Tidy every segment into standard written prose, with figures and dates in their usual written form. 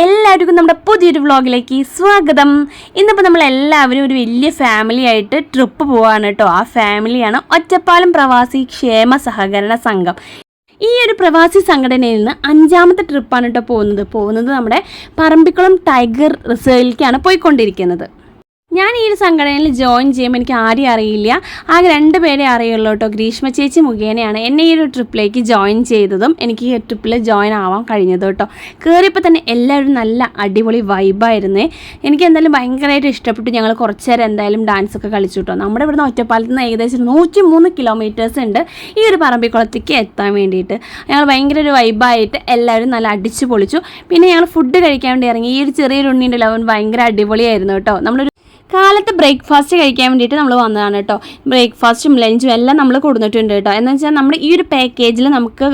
എല്ലാവർക്കും നമ്മുടെ പുതിയൊരു വ്ളോഗിലേക്ക് സ്വാഗതം. ഇന്നിപ്പോൾ നമ്മളെല്ലാവരും ഒരു വലിയ ഫാമിലി ആയിട്ട് ട്രിപ്പ് പോവാണ് കേട്ടോ. ആ ഫാമിലിയാണ് ഒറ്റപ്പാലം പ്രവാസി ക്ഷേമ സഹകരണ സംഘം. ഈ ഒരു പ്രവാസി സംഘടനയിൽ നിന്ന് 5ാമത്തെ ട്രിപ്പാണ് കേട്ടോ പോകുന്നത് നമ്മുടെ പറമ്പിക്കുളം ടൈഗർ റിസർവിലേക്കാണ് പോയിക്കൊണ്ടിരിക്കുന്നത്. ഞാൻ ഈ ഒരു സംഘടനയിൽ ജോയിൻ ചെയ്യുമ്പോൾ എനിക്ക് ആരെയും അറിയില്ല, ആകെ 2 പേരെ അറിയുള്ളൂ കേട്ടോ. ഗ്രീഷ്മ ചേച്ചി മുഖേനയാണ് എന്നെ ഈ ഒരു ട്രിപ്പിലേക്ക് ജോയിൻ ചെയ്തതും എനിക്ക് ഈ ട്രിപ്പിൽ ജോയിൻ ആവാൻ കഴിഞ്ഞത് കേട്ടോ. കയറിയപ്പോൾ തന്നെ എല്ലാവരും നല്ല അടിപൊളി വൈബായിരുന്നേ. എനിക്ക് എന്തായാലും ഭയങ്കരമായിട്ട് ഇഷ്ടപ്പെട്ടു. ഞങ്ങൾ കുറച്ച് നേരം എന്തായാലും ഡാൻസൊക്കെ കളിച്ചു കേട്ടോ. നമ്മുടെ ഇവിടുന്ന് ഒറ്റപ്പാലത്ത് നിന്ന് ഏകദേശം 103 കിലോമീറ്റേഴ്സ് ഉണ്ട് ഈ ഒരു പറമ്പിക്കുളത്തേക്ക് എത്താൻ വേണ്ടിയിട്ട്. ഞങ്ങൾ ഭയങ്കര ഒരു വൈബായിട്ട് എല്ലാവരും നല്ല അടിച്ചു പൊളിച്ചു. പിന്നെ ഞങ്ങൾ ഫുഡ് കഴിക്കാൻ വേണ്ടി ഇറങ്ങി. ഈ ഒരു ചെറിയൊരു ഉണ്ണീൻ്റെ ലവൻ ഭയങ്കര അടിപൊളിയായിരുന്നു കേട്ടോ. നമ്മളൊരു കാലത്ത് ബ്രേക്ക്ഫാസ്റ്റ് കഴിക്കാൻ വേണ്ടിയിട്ട് നമ്മൾ വന്നതാണ് കേട്ടോ. ബ്രേക്ക്ഫാസ്റ്റും ലഞ്ചും എല്ലാം നമ്മൾ കൊടുത്തിട്ടുണ്ട് കേട്ടോ. എന്ന് വെച്ചാൽ നമ്മൾ ഈ ഒരു പാക്കേജിൽ നമുക്ക്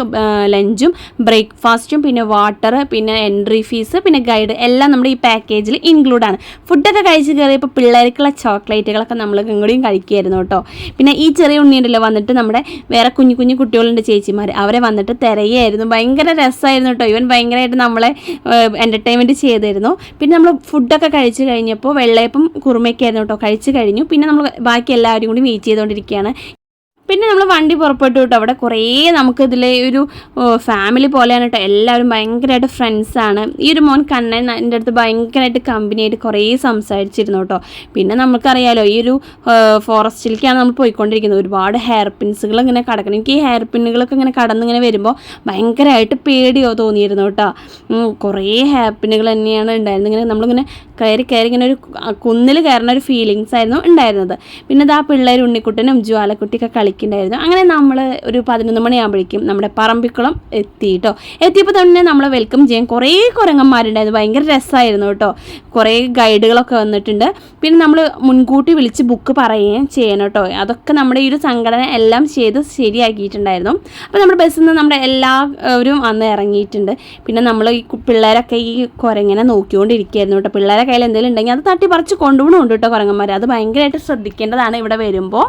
ലഞ്ചും ബ്രേക്ക്ഫാസ്റ്റും പിന്നെ വാട്ടർ പിന്നെ എൻട്രി ഫീസ് പിന്നെ ഗൈഡ് എല്ലാം നമ്മുടെ ഈ പാക്കേജിൽ ഇൻക്ലൂഡാണ്. ഫുഡൊക്കെ കഴിച്ച് കയറിയപ്പോൾ പിള്ളേർക്കുള്ള ചോക്ലേറ്റുകളൊക്കെ നമ്മൾ ഇങ്ങോട്ടും കഴിക്കുമായിരുന്നു കേട്ടോ. പിന്നെ ഈ ചെറിയ ഉണ്ണിയുണ്ടല്ലോ വന്നിട്ട് നമ്മുടെ വേറെ കുഞ്ഞു കുഞ്ഞു കുട്ടികളുണ്ട് ചേച്ചിമാർ, അവരെ വന്നിട്ട് തിരയായിരുന്നു. ഭയങ്കര രസമായിരുന്നു കേട്ടോ. ഇവൻ ഭയങ്കരമായിട്ട് നമ്മളെ എൻ്റർടൈൻമെൻറ്റ് ചെയ്തിരുന്നു. പിന്നെ നമ്മൾ ഫുഡൊക്കെ കഴിച്ച് കഴിഞ്ഞപ്പോൾ വെള്ളയപ്പം കുറുമയൊക്കെ ആയിരുന്നു കേട്ടോ കഴിച്ച് കഴിഞ്ഞു. പിന്നെ നമ്മൾ ബാക്കി എല്ലാവരും കൂടി വെയിറ്റ് ചെയ്തുകൊണ്ടിരിക്കുകയാണ്. പിന്നെ നമ്മൾ വണ്ടി പുറപ്പെട്ടു കേട്ടോ. അവിടെ കുറേ നമുക്ക് ഇതിലെ ഒരു ഫാമിലി പോലെയാണ് കേട്ടോ. എല്ലാവരും ഭയങ്കരമായിട്ട് ഫ്രണ്ട്സാണ്. ഈ ഒരു മോൻ കണ്ണൻ എൻ്റെ അടുത്ത് ഭയങ്കരമായിട്ട് കമ്പനിയായിട്ട് കുറേ സംസാരിച്ചിരുന്നു കേട്ടോ. പിന്നെ നമുക്കറിയാലോ ഈ ഒരു ഫോറസ്റ്റിലേക്കാണ് നമ്മൾ പോയിക്കൊണ്ടിരിക്കുന്നത്. ഒരുപാട് ഹെയർ പിൻസുകൾ ഇങ്ങനെ കിടക്കണം. എനിക്ക് ഈ ഹെയർ പിന്നുകളൊക്കെ ഇങ്ങനെ കടന്നിങ്ങനെ വരുമ്പോൾ ഭയങ്കരമായിട്ട് പേടിയോ തോന്നിയിരുന്നു കേട്ടോ. കുറേ ഹെയർ പിന്നുകൾ തന്നെയാണ് ഉണ്ടായിരുന്നത്. ഇങ്ങനെ നമ്മളിങ്ങനെ കയറി ഇങ്ങനെ ഒരു കുന്നിൽ കയറുന്ന ഒരു ഫീലിങ്സ് ആയിരുന്നു ഉണ്ടായിരുന്നത്. പിന്നെ ഇതാ പിള്ളേർ ഉണ്ണിക്കുട്ടനും ജ്വാലക്കുട്ടിയൊക്കെ കളിക്കുന്നുണ്ടായിരുന്നു. അങ്ങനെ നമ്മൾ ഒരു 11 മണിയാകുമ്പോഴേക്കും നമ്മുടെ പറമ്പിക്കുളം എത്തി കേട്ടോ. എത്തിയപ്പോൾ തന്നെ നമ്മൾ വെൽക്കം ചെയ്യാൻ കുറേ കുരങ്ങന്മാരുണ്ടായിരുന്നു. ഭയങ്കര രസമായിരുന്നു കേട്ടോ. കുറേ ഗൈഡുകളൊക്കെ വന്നിട്ടുണ്ട്. പിന്നെ നമ്മൾ മുൻകൂട്ടി വിളിച്ച് ബുക്ക് പറയുകയും ചെയ്യണം കേട്ടോ. അതൊക്കെ നമ്മുടെ ഈ ഒരു സംഘടന എല്ലാം ചെയ്ത് ശരിയാക്കിയിട്ടുണ്ടായിരുന്നു. അപ്പോൾ നമ്മുടെ ബസ്സിൽ നിന്ന് നമ്മുടെ എല്ലാവരും അന്ന് ഇറങ്ങിയിട്ടുണ്ട്. പിന്നെ നമ്മൾ ഈ പിള്ളേരൊക്കെ ഈ കുരങ്ങനെ നോക്കിക്കൊണ്ടിരിക്കുകയായിരുന്നു കേട്ടോ. പിള്ളേരെ കയ്യിൽ എന്തെങ്കിലും ഉണ്ടെങ്കിൽ അത് തട്ടി പറിച്ച് കൊണ്ടുപോകണമുണ്ട് കേട്ടോ കുരങ്ങന്മാർ. അത് ഭയങ്കരമായിട്ട് ശ്രദ്ധിക്കേണ്ടതാണ് ഇവിടെ വരുമ്പോൾ.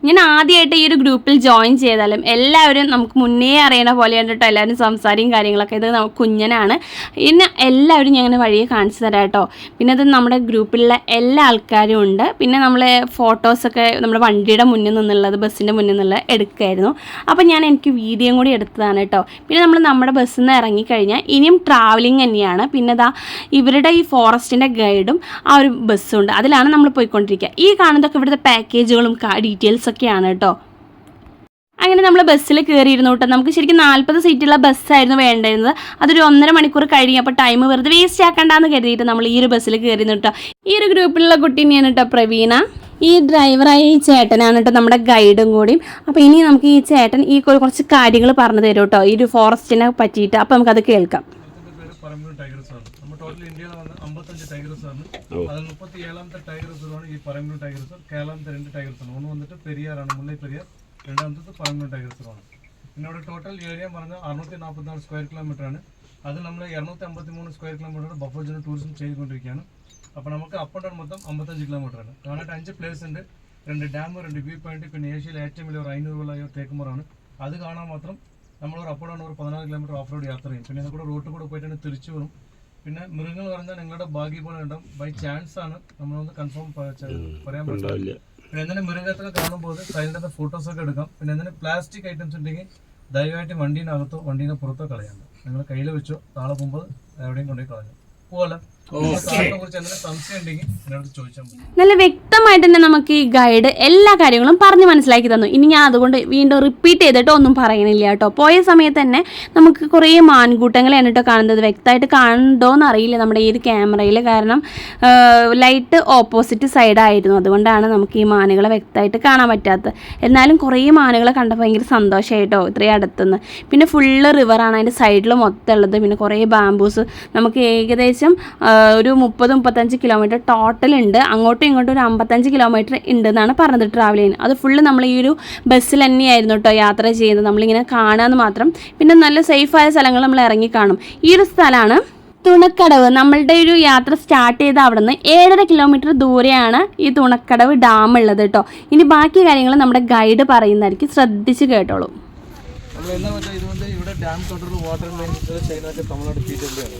ഞാൻ ആദ്യമായിട്ട് ഈ ഒരു ഗ്രൂപ്പിൽ ജോയിൻ ചെയ്താലും എല്ലാവരും നമുക്ക് മുന്നേ അറിയണ പോലെയാണ് കേട്ടോ. എല്ലാവരും സംസാരവും കാര്യങ്ങളൊക്കെ. ഇത് കുഞ്ഞനാണ്. പിന്നെ എല്ലാവരും ഞാൻ അങ്ങനെ വഴിയെ കാണിച്ചു തരാം കേട്ടോ. പിന്നെ അത് നമ്മുടെ ഗ്രൂപ്പിലുള്ള എല്ലാ ആൾക്കാരും ഉണ്ട്. പിന്നെ നമ്മൾ ഫോട്ടോസൊക്കെ നമ്മുടെ വണ്ടിയുടെ മുന്നിൽ നിന്നുള്ളത് ബസ്സിൻ്റെ മുന്നിൽ നിന്നുള്ള എടുക്കുമായിരുന്നു. അപ്പോൾ എനിക്ക് വീഡിയോ കൂടി എടുത്തതാണ് കേട്ടോ. പിന്നെ നമ്മുടെ ബസ്സിൽ നിന്ന് ഇറങ്ങിക്കഴിഞ്ഞാൽ ഇനിയും ട്രാവലിംഗ് തന്നെയാണ്. പിന്നെ ഇവരുടെ ഈ ഫോറസ്റ്റിൻ്റെ ഗൈഡും ആ ഒരു ബസ്സുണ്ട്. അതിലാണ് നമ്മൾ പോയിക്കൊണ്ടിരിക്കുക. ഈ കാണുന്നതൊക്കെ ഇവിടുത്തെ പാക്കേജുകളും ഡീറ്റെയിൽസൊക്കെയാണ് കേട്ടോ. അങ്ങനെ നമ്മൾ ബസ്സിൽ കയറിയിരുന്നു കേട്ടോ. നമുക്ക് ശരിക്കും 40 സീറ്റുള്ള ബസ്സായിരുന്നു വേണ്ടിയിരുന്നത്. അതൊരു 1.5 മണിക്കൂർ കഴിഞ്ഞു. അപ്പോൾ ടൈം വെറുതെ വേസ്റ്റ് ആക്കണ്ടെന്ന് കരുതിയിട്ട് നമ്മൾ ഈ ഒരു ബസ്സിൽ കയറിയിരുന്നു കേട്ടോ. ഈ ഒരു ഗ്രൂപ്പിലുള്ള കുട്ടി തന്നെയാണ് കേട്ടോ പ്രവീണ. ഈ ഡ്രൈവറായ ഈ ചേട്ടനാണ് കേട്ടോ നമ്മുടെ ഗൈഡും കൂടിയും. അപ്പോൾ ഇനി നമുക്ക് ഈ ചേട്ടൻ ഈ കുറച്ച് കാര്യങ്ങൾ പറഞ്ഞു തരും കേട്ടോ ഈ ഒരു ഫോറസ്റ്റിനെ പറ്റിയിട്ട്. അപ്പോൾ നമുക്കത് കേൾക്കാം. ഇന്ത്യയിൽ വന്ന് 55 ടൈഗർ റിസർവ്. അതിൽ 37ാമത്തെ ടൈഗർ റിസർവാണ് ഈ പറമ്പിക്കുളം ടൈഗർ റിസർവ്. കേരളത്തിലെ 2 ടൈഗർ റിസർവ്. ഒന്ന് വന്നിട്ട് പെരിയാറാണ്, മുല്ലൈ പെരിയാർ. രണ്ടാമത്തെ പറമ്പിക്കുളം ടൈഗർ റിസർവാണ്. പിന്നെ ഇവിടെ ടോട്ടൽ ഏരിയ പറഞ്ഞാൽ 644 സ്ക്വയർ കിലോമീറ്റർ ആണ്. അത് നമ്മൾ 253 square kilometre buffer zone tourism ചെയ്തുകൊണ്ടിരിക്കുകയാണ്. അപ്പോൾ നമുക്ക് അപ്പ് ആൻഡ് ഡൗൺ മൊത്തം 55 കിലോമീറ്റർ ആണ്. കാണാനായിട്ട് 5 പ്ലേസ് ഉണ്ട്. 2 ഡാം, 2 വ്യൂ പോയിന്റ്. പിന്നെ ഏഷ്യയിലെ ഏറ്റവും വലിയ 500 തേക്കുമറാണ്. അത് കാണാൻ മാത്രം നമ്മളൊരു അപ്പ് ആൻഡ് ഡൗൺ ഒരു 14 കിലോമീറ്റർ ഓഫ് റോഡ് യാത്ര ചെയ്യും. പിന്നെ അതുകൂടെ റോട്ടിൽ കൂടെ പോയിട്ടാണ് തിരിച്ചു വരും. പിന്നെ മൃഗങ്ങൾ പറഞ്ഞാൽ നിങ്ങളുടെ ഭാഗ്യം പോലെ ഉണ്ടാവും. ബൈ ചാൻസ് ആണ് നമ്മളൊന്ന് കൺഫേം പറയാൻ പറ്റില്ല. പിന്നെ എന്തെങ്കിലും മൃഗത്തൊക്കെ കാണുമ്പോൾ സൈലന്റ് ഫോട്ടോസൊക്കെ എടുക്കാം. പിന്നെ എന്തെങ്കിലും പ്ലാസ്റ്റിക് ഐറ്റംസ് ഉണ്ടെങ്കിൽ ദയവായിട്ട് വണ്ടീനകത്തോ വണ്ടീനെ പുറത്തോ കളയാണ്ട്. നിങ്ങൾ കയ്യിൽ വെച്ചോ താഴെ പോകുമ്പോൾ എവിടെയും കൊണ്ടുപോയി കളഞ്ഞു പോകല. നല്ല വ്യക്തമായിട്ട് തന്നെ നമുക്ക് ഈ ഗൈഡ് എല്ലാ കാര്യങ്ങളും പറഞ്ഞ് മനസ്സിലാക്കി തന്നു. ഇനി ഞാൻ അതുകൊണ്ട് വീണ്ടും റിപ്പീറ്റ് ചെയ്തിട്ട് ഒന്നും പറയണില്ല കേട്ടോ. പോയ സമയത്ത് തന്നെ നമുക്ക് കുറേ മാൻകൂട്ടങ്ങളെയാണ് കേട്ടോ കാണുന്നത്. വ്യക്തമായിട്ട് കാണുന്നുണ്ടോയെന്ന് അറിയില്ല നമ്മുടെ ഈ ഒരു ക്യാമറയിൽ. കാരണം ലൈറ്റ് ഓപ്പോസിറ്റ് സൈഡായിരുന്നു. അതുകൊണ്ടാണ് നമുക്ക് ഈ മാനുകളെ വ്യക്തമായിട്ട് കാണാൻ പറ്റാത്തത്. എന്നാലും കുറേ മാനുകളെ കണ്ടപ്പോൾ ഭയങ്കര സന്തോഷമായിട്ടോ ഇത്രയും അടുത്തുനിന്ന്. പിന്നെ ഫുള്ള് റിവറാണ് അതിൻ്റെ സൈഡിൽ മൊത്തം ഉള്ളത്. പിന്നെ കുറേ ബാംബൂസ് നമുക്ക് ഏകദേശം ഒരു 30-35 കിലോമീറ്റർ ടോട്ടൽ ഉണ്ട്. അങ്ങോട്ടും ഇങ്ങോട്ടും ഒരു 55 കിലോമീറ്റർ ഉണ്ടെന്നാണ് പറഞ്ഞത് ട്രാവൽ ചെയ്യുന്നത്. അത് ഫുള്ള് നമ്മൾ ഈ ഒരു ബസ്സിൽ തന്നെയായിരുന്നു കേട്ടോ യാത്ര ചെയ്യുന്നത്. നമ്മളിങ്ങനെ കാണാമെന്ന് മാത്രം. പിന്നെ നല്ല സേഫായ സ്ഥലങ്ങൾ നമ്മൾ ഇറങ്ങി കാണും. ഈ ഒരു സ്ഥലമാണ് തുണക്കടവ്. നമ്മളുടെ ഒരു യാത്ര സ്റ്റാർട്ട് ചെയ്ത് അവിടെ നിന്ന് 7.5 കിലോമീറ്റർ ദൂരെയാണ് ഈ തുണക്കടവ് ഡാം ഉള്ളത് കേട്ടോ. ഇനി ബാക്കി കാര്യങ്ങൾ നമ്മുടെ ഗൈഡ് പറയുന്നതായിരിക്കും. ശ്രദ്ധിച്ച് കേട്ടോളൂ. இது வந்து இவட ഡാം കൺട്രോൾ വാട്ടർ ലൈൻ ചെയ്യുന്നതൊക്കെ തമിഴ്നാട് PWD ആണ്.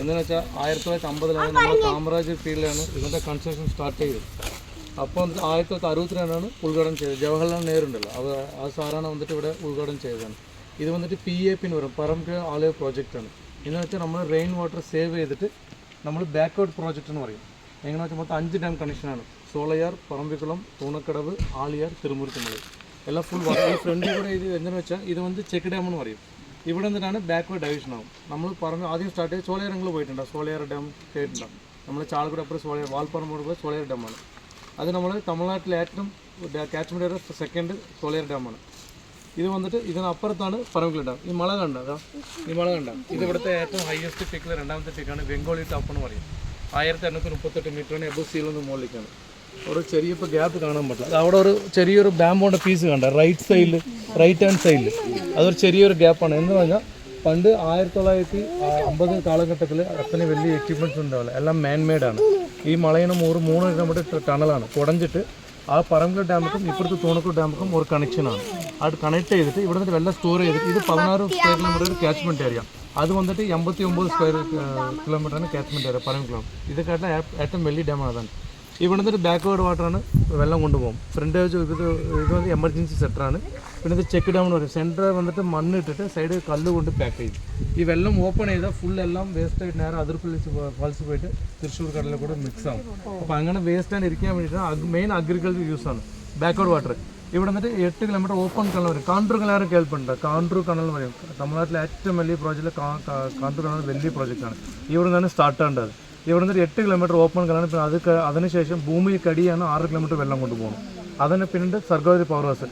എന്ന് വെച്ചാൽ 1950 നമ്മൾ കാമറാജ് ഫീൽഡിലാണ് ഇതിൻ്റെ കൺസ്ട്രക്ഷൻ സ്റ്റാർട്ട് ചെയ്തത്. അപ്പോൾ 1962 ഉദ്ഘാടനം ചെയ്തത്. ജവഹർലാൽ നെഹ്റു ഉണ്ടല്ലോ, ആ സാറാണ് വന്നിട്ട് ഇവിടെ ഉദ്ഘാടനം ചെയ്തതാണ്. ഇത് വന്നിട്ട് PAP എന്ന് പറയും, പറമ്പ് ആലയ പ്രോജക്റ്റാണ്. എന്ന് വെച്ചാൽ നമ്മൾ റെയിൻ വാട്ടർ സേവ് ചെയ്തിട്ട് നമ്മൾ ബാക്ക്വേർഡ് പ്രോജക്റ്റ് എന്ന് പറയും. എങ്ങനെയാണെന്ന് വെച്ചാൽ മൊത്തം 5 ഡാം കണക്ഷനാണ്. സോളയാർ, പറമ്പിക്കുളം, തൂണക്കടവ്, ആളിയാർ, തിരുമുരുത്തുമല എല്ലാം ഫുൾ വാട്ടർ. ഈ ഫ്രണ്ടിൽ കൂടെ ഇത് എന്താണെന്ന് വെച്ചാൽ ഇത് വന്ന് ചെക്ക് ഡാം എന്ന് പറയും. ഇവിടെ നിന്നിട്ടാണ് ബാക്ക്വേർഡ് ഡൈവേഷൻ ആവും. നമ്മൾ പറഞ്ഞു ആദ്യം സ്റ്റാർട്ട് ചെയ്ത് സോളയാർ നിങ്ങൾ പോയിട്ടുണ്ടോ? സോളയാർ ഡാം കേട്ടിട്ടുണ്ടാവും. നമ്മൾ ചാലക്കുടി അപ്പുറം സോളയാർ, വാൽപ്പറമ്പോട് പോയി സോളയാർ ഡാമാണ്. അത് നമ്മൾ തമിഴ്നാട്ടിലെ ഏറ്റവും കാച്ച്മെൻറ്റ് ഏരിയ സെക്കൻഡ് സോളയാർ ഡാമാണ്. ഇത് വന്നിട്ട് ഇതിനപ്പുറത്താണ് പറമ്പിക്കുളം ഡാം. ഈ മല കണ്ട, അതാ ഈ മല കണ്ട, ഇത് ഇവിടുത്തെ ഏറ്റവും ഹയസ്റ്റ് പീക്കിൽ രണ്ടാമത്തെ പീക്കാണ് വെങ്കോളി ടോപ്പ് എന്ന് പറയും. 1838 മീറ്ററാണ് എബോ സീൽ നിന്ന് മുകളിലേക്കാണ്. ഒരു ചെറിയ ഇപ്പോൾ ഗ്യാപ്പ് കാണാൻ പറ്റില്ല. അത് അവിടെ ഒരു ചെറിയൊരു ബാമ്പോണ്ട പീസ് കണ്ട റൈറ്റ് സൈഡിൽ, റൈറ്റ് ഹാൻഡ് സൈഡിൽ അതൊരു ചെറിയൊരു ഗ്യാപ്പാണ്. എന്ന് പറഞ്ഞാൽ പണ്ട് 1950 കാലഘട്ടത്തിൽ അത്രയും വലിയ എക്യുപ്മെൻറ്റ്സ് ഉണ്ടാവില്ല, എല്ലാം മാൻമെയ്ഡാണ്. ഈ മലയിന് 3 കിലോമീറ്റർ ടണലാണ് കുടഞ്ഞിട്ട് ആ പറമ്പിക്കുളം ഡാമുക്കും ഇപ്പുറത്തെ തൂണക്കൂർ ഡാമുക്കും ഒരു കണക്ഷനാണ്. അത് കണക്ട് ചെയ്തിട്ട് ഇവിടെ നിന്ന് വെള്ളം സ്റ്റോർ ചെയ്തിട്ട് ഇത് 16 സ്ക്വയർ കിലോമീറ്റർ ഒരു കാച്ച്മെൻറ്റ് ഏരിയ. അത് വന്നിട്ട് 89 സ്ക്വയർ കിലോമീറ്ററാണ് കാച്ച്മെൻറ്റ് ഏരിയ പറമ്പിക്കുളം. ഇതൊക്കെ ഏറ്റവും വലിയ ഡാമാണ്. അതാണ് ഇവിടുന്ന് ഒരു ബാക്ക്വേർഡ് വാട്ടറാണ് വെള്ളം കൊണ്ടുപോകും. ഫ്രണ്ട് ഇത് വന്ന് എമർജൻസി സെറ്ററാണ്. പിന്നെ ഇത് ചെക്ക് ഡാം എന്ന് പറയും. സെൻറ്റർ വന്നിട്ട് മണ്ണിട്ടിട്ട് സൈഡ് കല്ല് കൊണ്ട് പാക്ക് ചെയ്യും. ഈ വെള്ളം ഓപ്പൺ ചെയ്താൽ ഫുൾ എല്ലാം വേസ്റ്റായിട്ട് നേരെ അതിർപ്പള്ളി ഫാൾസ് പോയിട്ട് തൃശ്ശൂർ കടലിൽ കൂടെ മിക്സ് ആവും. അപ്പോൾ അങ്ങനെ വേസ്റ്റ് ആൻഡ് ഇരിക്കാൻ വേണ്ടിയിട്ട് മെയിൻ അഗ്രികൾച്ചർ യൂസാണ് ബാക്ക്വേർഡ് വാട്ടർ. ഇവിടെ വന്നിട്ട് 8 കിലോമീറ്റർ ഓപ്പൺ കണൽ വരും. കാണ്ടൂർ കനാലും കേൾപ്പുണ്ട്. കാണ്ടൂർ കണൽ എന്ന് പറയും. തമിഴ്നാട്ടിലെ ഏറ്റവും വലിയ പ്രോജക്റ്റ് കാണ്ടൂർ കനാൽ വലിയ പ്രോജക്റ്റാണ്. ഇവിടെ നിന്നാണ് സ്റ്റാർട്ട് ചെയ്യേണ്ടത്. ഇവിടെ നിന്ന് 8 കിലോമീറ്റർ ഓപ്പൺ കനാണ്. പിന്നെ അതിനുശേഷം ഭൂമിക്കടിയാണ് 6 കിലോമീറ്റർ വെള്ളം കൊണ്ടുപോകണം. അതിന് പിന്നീട് സർക്കാരി പവർ ഹൗസ്.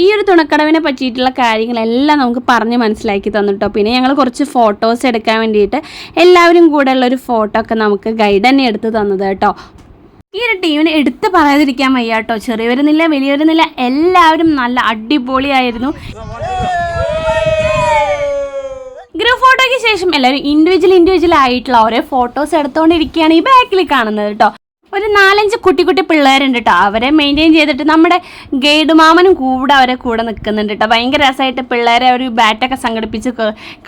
ഈ ഒരു തുണക്കടവിനെ പറ്റിയിട്ടുള്ള കാര്യങ്ങളെല്ലാം നമുക്ക് പറഞ്ഞ് മനസ്സിലാക്കി തന്നിട്ടോ. പിന്നെ ഞങ്ങൾ കുറച്ച് ഫോട്ടോസ് എടുക്കാൻ വേണ്ടിയിട്ട് എല്ലാവരും കൂടെ ഉള്ളൊരു ഫോട്ടോ ഒക്കെ നമുക്ക് ഗൈഡ് തന്നെ എടുത്ത് തന്നത് കേട്ടോ. ഈ ഒരു ടീമിന് എടുത്ത് പറയാതിരിക്കാൻ വയ്യ കേട്ടോ. ചെറിയവരുന്നില്ല വലിയവരുന്നില്ല, എല്ലാവരും നല്ല അടിപൊളിയായിരുന്നു. ഗ്രൂപ്പ് ഫോട്ടോയ്ക്ക് ശേഷം എല്ലാവരും ഇൻഡിവിജ്വൽ ആയിട്ടുള്ള ഓരോ ഫോട്ടോസ് എടുത്തുകൊണ്ടിരിക്കുകയാണ് ഈ ബാക്കിൽ കാണുന്നത് കേട്ടോ. ഒരു 4-5 കുട്ടി പിള്ളേരുണ്ട് കേട്ടോ. അവരെ മെയിൻറ്റെയിൻ ചെയ്തിട്ട് നമ്മുടെ ഗൈഡ് മാമനും കൂടെ അവരെ കൂടെ നിൽക്കുന്നുണ്ട് കേട്ടോ. ഭയങ്കര രസമായിട്ട് പിള്ളേരെ ഒരു ബാറ്റൊക്കെ സംഘടിപ്പിച്ച്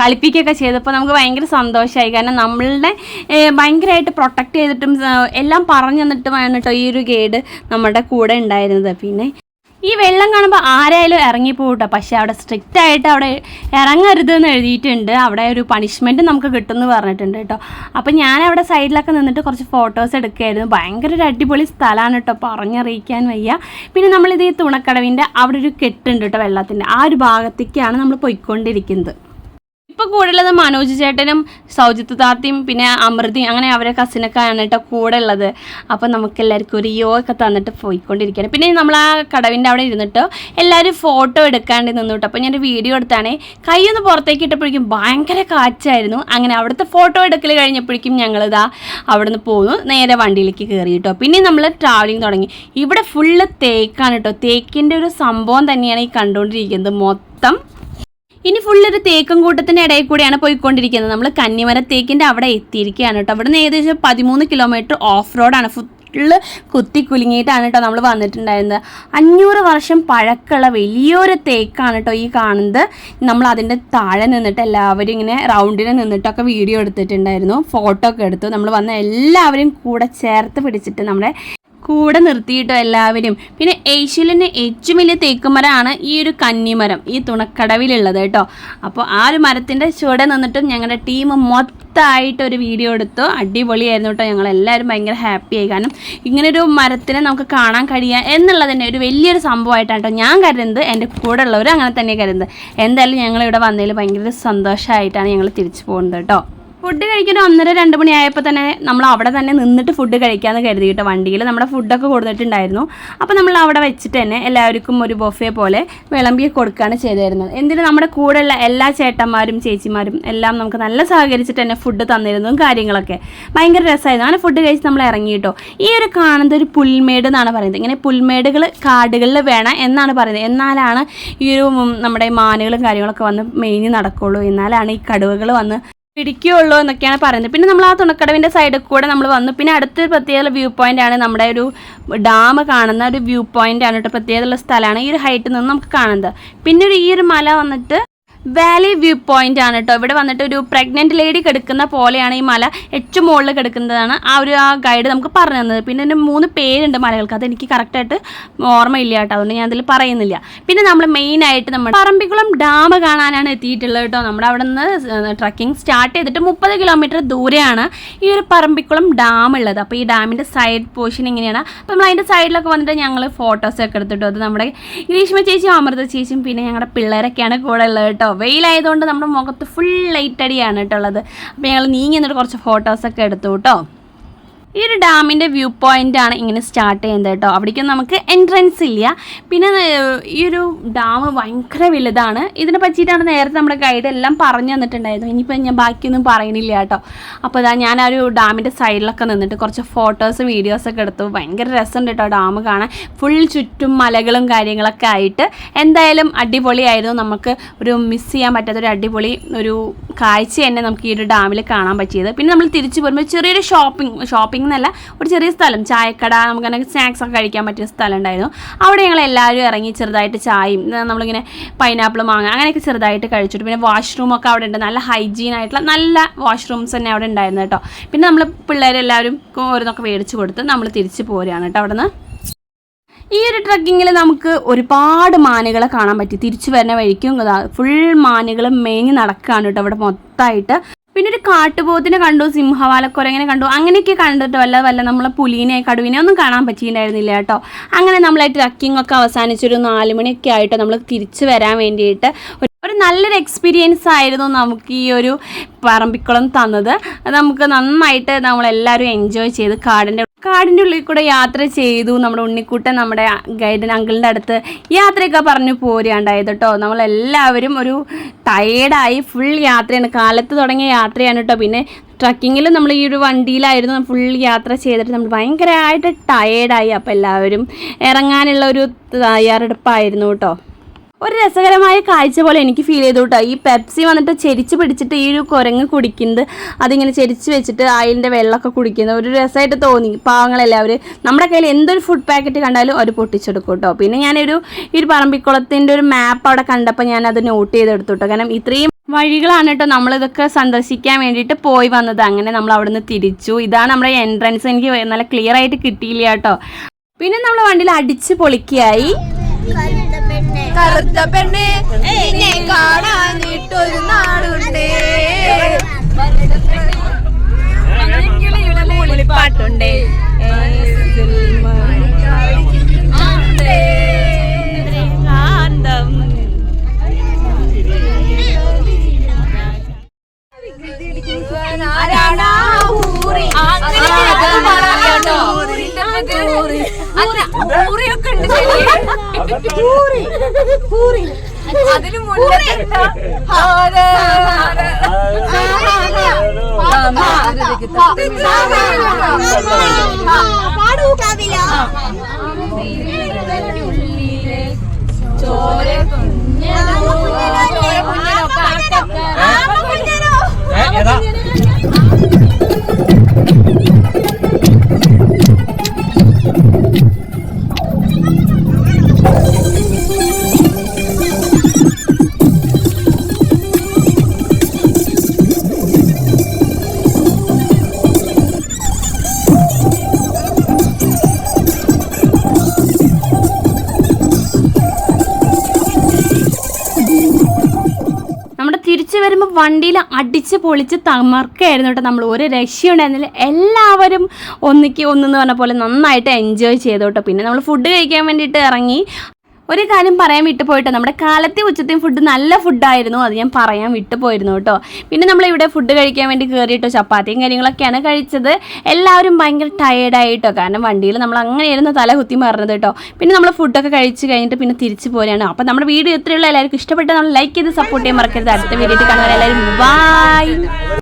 കളിപ്പിക്കുകയൊക്കെ ചെയ്തപ്പോൾ നമുക്ക് ഭയങ്കര സന്തോഷമായി. കാരണം നമ്മളുടെ ഭയങ്കരമായിട്ട് പ്രൊട്ടക്റ്റ് ചെയ്തിട്ടും എല്ലാം പറഞ്ഞു തന്നിട്ടുമാണ് കേട്ടോ ഈ ഒരു ഗൈഡ് നമ്മുടെ കൂടെ ഉണ്ടായിരുന്നത്. പിന്നെ ഈ വെള്ളം കാണുമ്പോൾ ആരായാലും ഇറങ്ങിപ്പോട്ടോ. പക്ഷേ അവിടെ സ്ട്രിക്റ്റ് ആയിട്ട് അവിടെ ഇറങ്ങരുതെന്ന് എഴുതിയിട്ടുണ്ട്. അവിടെ ഒരു പണിഷ്മെൻറ്റ് നമുക്ക് കിട്ടുമെന്ന് പറഞ്ഞിട്ടുണ്ട് കേട്ടോ. അപ്പോൾ ഞാൻ അവിടെ സൈഡിലൊക്കെ നിന്നിട്ട് കുറച്ച് ഫോട്ടോസ് എടുക്കുകയായിരുന്നു. ഭയങ്കര ഒരു അടിപൊളി സ്ഥലമാണ് കേട്ടോ, പറഞ്ഞറിയിക്കാൻ വയ്യ. പിന്നെ നമ്മളിത് ഈ തുണക്കടവിൻ്റെ അവിടെ ഒരു കെട്ടുണ്ട് കേട്ടോ വെള്ളത്തിൻ്റെ, ആ ഒരു ഭാഗത്തേക്കാണ് നമ്മൾ പോയിക്കൊണ്ടിരിക്കുന്നത്. ഇപ്പോൾ കൂടുതലുള്ളത് മനോജ് ചേട്ടനും സൗജിത്ത് താത്തയും പിന്നെ അമൃതയും അങ്ങനെ അവരെ കസിനൊക്കെ ആണ് കേട്ടോ കൂടെ ഉള്ളത്. അപ്പോൾ നമുക്കെല്ലാവർക്കും ഒരു ഒക്കെ തന്നിട്ട് പോയിക്കൊണ്ടിരിക്കുകയാണ്. പിന്നെ നമ്മൾ ആ കടവിൻ്റെ അവിടെ ഇരുന്നിട്ട് എല്ലാവരും ഫോട്ടോ എടുക്കാണ്ട് നിന്നു കേട്ടോ. അപ്പോൾ ഞാനൊരു വീഡിയോ എടുത്താണ്. കൈയൊന്ന് പുറത്തേക്ക് ഇട്ടപ്പോഴേക്കും ഭയങ്കര കാറ്റായിരുന്നു. അങ്ങനെ അവിടുത്തെ ഫോട്ടോ എടുക്കൽ കഴിഞ്ഞപ്പോഴേക്കും ഞങ്ങളിതാ അവിടെ നിന്ന് പോന്നു, നേരെ വണ്ടിയിലേക്ക് കയറി കേട്ടോ. പിന്നെ നമ്മൾ ട്രാവലിംഗ് തുടങ്ങി. ഇവിടെ ഫുള്ള് തേക്കാണ് കേട്ടോ. തേക്കിൻ്റെ ഒരു സംഭവം തന്നെയാണ് ഈ കണ്ടുകൊണ്ടിരിക്കുന്നത് മൊത്തം. ഇനി ഫുള്ളൊരു തേക്കും കൂട്ടത്തിൻ്റെ ഇടയിൽ കൂടിയാണ് പോയിക്കൊണ്ടിരിക്കുന്നത്. നമ്മൾ കന്നിമര തേക്കിൻ്റെ അവിടെ എത്തിയിരിക്കുകയാണ് കേട്ടോ. അവിടെ നിന്ന് ഏകദേശം 13 കിലോമീറ്റർ ഓഫ് റോഡാണ്. ഫുള്ള് കുത്തി കുലുങ്ങിയിട്ടാണ് കേട്ടോ നമ്മൾ വന്നിട്ടുണ്ടായിരുന്നത്. 500 വർഷം പഴക്കമുള്ള വലിയൊരു തേക്കാണ് കേട്ടോ ഈ കാണുന്നത്. നമ്മൾ അതിൻ്റെ താഴെ നിന്നിട്ട് എല്ലാവരും ഇങ്ങനെ റൗണ്ടിന് നിന്നിട്ടൊക്കെ വീഡിയോ എടുത്തിട്ടുണ്ടായിരുന്നു, ഫോട്ടോ ഒക്കെ എടുത്തു. നമ്മൾ വന്ന എല്ലാവരും കൂടെ ചേർത്ത് പിടിച്ചിട്ട് നമ്മളെ കൂടെ നിർത്തിയിട്ടോ എല്ലാവരും. പിന്നെ ഏഷ്യയിലെ ഏറ്റവും വലിയ തേക്കുമരമാണ് ഈ ഒരു കന്നിമരം, ഈ തുണക്കടവിലുള്ളത് കേട്ടോ. അപ്പോൾ ആ ഒരു മരത്തിൻ്റെ ചുവടെ നിന്നിട്ടും ഞങ്ങളുടെ ടീം മൊത്തമായിട്ട് ഒരു വീഡിയോ എടുത്തു. അടിപൊളിയായിരുന്നു കേട്ടോ. ഞങ്ങളെല്ലാവരും ഭയങ്കര ഹാപ്പിയായി. കാരണം ഇങ്ങനൊരു മരത്തിനെ നമുക്ക് കാണാൻ കഴിയുക എന്നുള്ളത് തന്നെ ഒരു വലിയൊരു സംഭവമായിട്ടാണ് കേട്ടോ ഞാൻ കരുതുന്നത്. എൻ്റെ കൂടെ ഉള്ളവരും അങ്ങനെ തന്നെ കരുതുന്നത്. എന്തായാലും ഞങ്ങളിവിടെ വന്നതിൽ ഭയങ്കര സന്തോഷമായിട്ടാണ് ഞങ്ങൾ തിരിച്ചു പോകുന്നത് കേട്ടോ. ഫുഡ് കഴിക്കാൻ 1:30-2 മണി ആയപ്പോൾ തന്നെ നമ്മൾ അവിടെ തന്നെ നിന്നിട്ട് ഫുഡ് കഴിക്കാമെന്ന് കരുതിയിട്ട് വണ്ടിയിൽ നമ്മുടെ ഫുഡൊക്കെ കൊടുത്തിട്ടുണ്ടായിരുന്നു. അപ്പോൾ നമ്മൾ അവിടെ വെച്ചിട്ട് തന്നെ എല്ലാവർക്കും ഒരു ബൊഫേ പോലെ വിളമ്പി കൊടുക്കുകയാണ് ചെയ്തിരുന്നത്. എന്തിനും നമ്മുടെ കൂടെയുള്ള എല്ലാ ചേട്ടന്മാരും ചേച്ചിമാരും എല്ലാം നമുക്ക് നല്ല സഹകരിച്ചിട്ട് തന്നെ ഫുഡ് തന്നിരുന്നതും കാര്യങ്ങളൊക്കെ ഭയങ്കര രസമായിരുന്നു. അങ്ങനെ ഫുഡ് കഴിച്ച് നമ്മൾ ഇറങ്ങിയിട്ടോ. ഈ ഒരു കാണുന്നത് ഒരു പുൽമേട് എന്നാണ് പറയുന്നത്. ഇങ്ങനെ പുൽമേടുകൾ കാടുകളിൽ വേണം എന്നാണ് പറയുന്നത്. എന്നാലാണ് ഈ ഒരു നമ്മുടെ മാനുകളും കാര്യങ്ങളൊക്കെ വന്ന് മേഞ്ഞ് നടക്കുള്ളൂ, എന്നാലാണ് ഈ കടുവകൾ വന്ന് പിടിക്കുകയുള്ളൂ എന്നൊക്കെയാണ് പറയുന്നത്. പിന്നെ നമ്മൾ ആ തുണക്കടവിൻ്റെ സൈഡിൽ കൂടെ നമ്മൾ വന്നു. പിന്നെ അടുത്തൊരു പ്രത്യേക വ്യൂ പോയിൻ്റാണ് നമ്മുടെ ഒരു ഡാം കാണുന്ന ഒരു വ്യൂ പോയിൻ്റാണ് കേട്ടോ. പ്രത്യേകതയുള്ള സ്ഥലമാണ് ഈ ഒരു ഹൈറ്റിൽ നിന്ന് നമുക്ക് കാണുന്നത്. പിന്നെ ഈ ഒരു മല വന്നിട്ട് വാലി വ്യൂ പോയിന്റ് ആണ് കേട്ടോ. ഇവിടെ വന്നിട്ട് ഒരു പ്രഗ്നന്റ് ലേഡി കിടക്കുന്ന പോലെയാണ് ഈ മല, ഏറ്റവും മുകളിൽ കിടക്കുന്നതാണ് ആ ഗൈഡ് നമുക്ക് പറഞ്ഞു തന്നത്. പിന്നെ ഇതിന് 3 പേരുണ്ട് മലകൾക്ക്, അതെനിക്ക് കറക്റ്റായിട്ട് ഓർമ്മയില്ല കേട്ടോ, അതുകൊണ്ട് ഞാൻ അതിൽ പറയുന്നില്ല. പിന്നെ നമ്മൾ മെയിനായിട്ട് നമ്മൾ പറമ്പിക്കുളം ഡാം കാണാനാണ് എത്തിയിട്ടുള്ളത് കേട്ടോ. നമ്മുടെ അവിടെ നിന്ന് ട്രക്കിംഗ് സ്റ്റാർട്ട് ചെയ്തിട്ട് 30 കിലോമീറ്റർ ദൂരെയാണ് ഈ ഒരു പറമ്പിക്കുളം ഡാം ഉള്ളത്. അപ്പോൾ ഈ ഡാമിൻ്റെ സൈഡ് പോർഷൻ ഇങ്ങനെയാണ്. അപ്പോൾ നമ്മൾ അതിൻ്റെ സൈഡിലൊക്കെ വന്നിട്ട് ഞങ്ങൾ ഫോട്ടോസൊക്കെ എടുത്തിട്ടു. അത് നമ്മുടെ ഗ്രീഷ്മ ചേച്ചിയും അമൃത ചേച്ചിയും പിന്നെ ഞങ്ങളുടെ പിള്ളേരൊക്കെയാണ് കൂടെ ഉള്ളത് കേട്ടോ. വെയിലായതുകൊണ്ട് നമ്മുടെ മുഖത്ത് ഫുൾ ലൈറ്റ് അടിയാണ് കേട്ടോ ഉള്ളത്. അപ്പോൾ ഞങ്ങൾ നീങ്ങി എന്നിട്ട് കുറച്ച് ഫോട്ടോസൊക്കെ എടുത്തു കേട്ടോ. ഈ ഒരു ഡാമിൻ്റെ വ്യൂ പോയിൻ്റാണ് ഇങ്ങനെ സ്റ്റാർട്ട് ചെയ്യുന്നത് കേട്ടോ. അവിടേക്കും നമുക്ക് എൻട്രൻസ് ഇല്ല. പിന്നെ ഈ ഒരു ഡാം ഭയങ്കര വലുതാണ്. ഇതിനെ പറ്റിയിട്ടാണ് നേരത്തെ നമ്മുടെ ഗൈഡ് എല്ലാം പറഞ്ഞു തന്നിട്ടുണ്ടായിരുന്നു. ഇനിയിപ്പോൾ ഞാൻ ബാക്കിയൊന്നും പറയണില്ല കേട്ടോ. അപ്പോൾ ഞാൻ ആ ഒരു ഡാമിൻ്റെ സൈഡിലൊക്കെ നിന്നിട്ട് കുറച്ച് ഫോട്ടോസും വീഡിയോസൊക്കെ എടുത്തു. ഭയങ്കര രസമുണ്ട് കേട്ടോ ഡാം കാണാൻ. ഫുൾ ചുറ്റും മലകളും കാര്യങ്ങളൊക്കെ ആയിട്ട് എന്തായാലും അടിപൊളിയായിരുന്നു. നമുക്ക് ഒരു മിസ് ചെയ്യാൻ പറ്റാത്തൊരു അടിപൊളി ഒരു കാഴ്ച തന്നെ നമുക്ക് ഈ ഒരു ഡാമിൽ കാണാൻ പറ്റിയത്. പിന്നെ നമ്മൾ തിരിച്ചു പോരുമ്പോൾ ചെറിയൊരു ഷോപ്പിംഗ് എന്നല്ല, ഒരു ചെറിയ സ്ഥലം, ചായക്കട, നമുക്ക് സ്നാക്സ് ഒക്കെ കഴിക്കാൻ പറ്റിയ സ്ഥലം ഉണ്ടായിരുന്നു. അവിടെ ഞങ്ങൾ എല്ലാവരും ഇറങ്ങി ചെറുതായിട്ട് ചായയും നമ്മളിങ്ങനെ പൈനാപ്പിൾ, മാങ്ങ അങ്ങനെയൊക്കെ ചെറുതായിട്ട് കഴിച്ചിട്ട്, പിന്നെ വാഷ്റൂമൊക്കെ അവിടെ ഉണ്ട്. നല്ല ഹൈജീൻ ആയിട്ടുള്ള നല്ല വാഷ്റൂംസ് തന്നെ അവിടെ ഉണ്ടായിരുന്നു കേട്ടോ. പിന്നെ നമ്മൾ പിള്ളേരെല്ലാവരും ഓരോന്നൊക്കെ മേടിച്ച് കൊടുത്ത് നമ്മൾ തിരിച്ച് പോരുകയാണ് കേട്ടോ അവിടെ നിന്ന്. ഈ ഒരു ട്രക്കിങ്ങിൽ നമുക്ക് ഒരുപാട് മാനുകളെ കാണാൻ പറ്റി. തിരിച്ചു വരുന്ന വഴിക്കും ഫുൾ മാനുകൾ മേഞ്ഞ് നടക്കുകയാണ് കേട്ടോ ഇവിടെ മൊത്തമായിട്ട്. പിന്നെ ഒരു കാട്ടുപോത്തിനെ കണ്ടു, സിംഹവാലക്കുരങ്ങനെ കണ്ടു, അങ്ങനെയൊക്കെ കണ്ടിട്ടോ. വല്ല നമ്മളെ പുലീനെ, കടുവിനെ ഒന്നും കാണാൻ പറ്റിയിട്ടുണ്ടായിരുന്നില്ല കേട്ടോ. അങ്ങനെ നമ്മളെ ട്രക്കിംഗ് ഒക്കെ അവസാനിച്ചൊരു 4 മണിയൊക്കെ ആയിട്ടോ നമ്മൾ തിരിച്ചു വരാൻ വേണ്ടിയിട്ട്. ഒരു നല്ലൊരു എക്സ്പീരിയൻസ് ആയിരുന്നു നമുക്ക് ഈ ഒരു പറമ്പിക്കുളം തന്നത്. നമുക്ക് നന്നായിട്ട് നമ്മളെല്ലാവരും എൻജോയ് ചെയ്ത് കാടിൻ്റെ ഉള്ളിൽ കൂടെ യാത്ര ചെയ്തു. നമ്മുടെ ഉണ്ണിക്കുട്ടൻ നമ്മുടെ ഗൈഡൻ അങ്കിളിൻ്റെ അടുത്ത് യാത്രയൊക്കെ പറഞ്ഞു പോരുകയുണ്ടായത് കേട്ടോ. നമ്മളെല്ലാവരും ഒരു ടയേർഡായി, ഫുൾ യാത്രയാണ്, കാലത്ത് തുടങ്ങിയ യാത്രയാണ് കേട്ടോ. പിന്നെ ട്രക്കിങ്ങിൽ നമ്മൾ ഈ ഒരു വണ്ടിയിലായിരുന്നു ഫുൾ യാത്ര ചെയ്തിട്ട് നമ്മൾ ഭയങ്കരമായിട്ട് ടയേർഡായി. അപ്പോൾ എല്ലാവരും ഇറങ്ങാനുള്ള ഒരു തയ്യാറെടുപ്പായിരുന്നു കേട്ടോ. ഒരു രസകരമായ കാഴ്ച പോലെ എനിക്ക് ഫീൽ ചെയ്തു കേട്ടോ. ഈ പെപ്സി വന്നിട്ട് ചെരിച്ച് പിടിച്ചിട്ട് ഈ ഒരു കുരങ്ങ് കുടിക്കുന്നത്, അതിങ്ങനെ ചെരിച്ച് വെച്ചിട്ട് അതിൻ്റെ വെള്ളമൊക്കെ കുടിക്കുന്നത് ഒരു രസമായിട്ട് തോന്നി. പാവങ്ങളെല്ലാവരും നമ്മുടെ കയ്യിൽ എന്തൊരു ഫുഡ് പാക്കറ്റ് കണ്ടാലും അവർ പൊട്ടിച്ചെടുക്കും കേട്ടോ. പിന്നെ ഈ ഒരു പറമ്പിക്കുളത്തിൻ്റെ ഒരു മാപ്പ് അവിടെ കണ്ടപ്പോൾ ഞാനത് നോട്ട് ചെയ്തെടുത്തു കേട്ടോ. കാരണം ഇത്രയും വഴികളാണ് കേട്ടോ നമ്മളിതൊക്കെ സന്ദർശിക്കാൻ വേണ്ടിയിട്ട് പോയി വന്നത്. അങ്ങനെ നമ്മൾ അവിടെ നിന്ന് തിരിച്ചു. ഇതാണ് നമ്മുടെ എൻട്രൻസ്. എനിക്ക് നല്ല ക്ലിയർ ആയിട്ട് കിട്ടിയില്ല കേട്ടോ. പിന്നെ നമ്മൾ വണ്ടിയിൽ അടിച്ച് പൊളിക്കായി. കറുത്ത പെണ്ണ് എന്നെ കാണാനിട്ടൊരു നാടുണ്ട്, പാട്ടുണ്ട്. അതിന് മുന്നേ തിരിച്ചു വരുമ്പോൾ വണ്ടിയിൽ അടിച്ച് പൊളിച്ച് തമർക്കായിരുന്നു കേട്ടോ. നമ്മൾ ഒരു രക്ഷയുണ്ടായിരുന്നില്ല. എല്ലാവരും ഒന്നെന്ന് പറഞ്ഞ പോലെ നന്നായിട്ട് എൻജോയ് ചെയ്തു കേട്ടോ. പിന്നെ നമ്മൾ ഫുഡ് കഴിക്കാൻ വേണ്ടിയിട്ട് ഇറങ്ങി. ഒരു കാര്യം പറയാൻ വിട്ടുപോയിട്ടോ, നമ്മുടെ കാലത്തെ ഉച്ചത്തെയും ഫുഡ് നല്ല ഫുഡായിരുന്നു, അത് ഞാൻ പറയാൻ വിട്ടുപോയിരുന്നു കേട്ടോ. പിന്നെ നമ്മളിവിടെ ഫുഡ് കഴിക്കാൻ വേണ്ടി കയറിയിട്ടോ, ചപ്പാത്തിയും കാര്യങ്ങളൊക്കെയാണ് കഴിച്ചത്. എല്ലാവരും ഭയങ്കര ടയേർഡായിട്ടോ, കാരണം വണ്ടിയിൽ നമ്മൾ അങ്ങനെയായിരുന്നു തല കുത്തി മറന്നത് കേട്ടോ. പിന്നെ നമ്മൾ ഫുഡൊക്കെ കഴിച്ച് കഴിഞ്ഞിട്ട് പിന്നെ തിരിച്ചു പോരാണ്. അപ്പോൾ നമ്മുടെ വീഡിയോ ഇത്രയുള്ള എല്ലാവർക്കും ഇഷ്ടപ്പെട്ടാൽ നമ്മൾ ലൈക്ക് ചെയ്ത് സപ്പോർട്ട് ചെയ്യാൻ മറക്കരുത്. അടുത്ത വീഡിയോയിൽ കാണുവാൻ എല്ലാവരും ബൈ.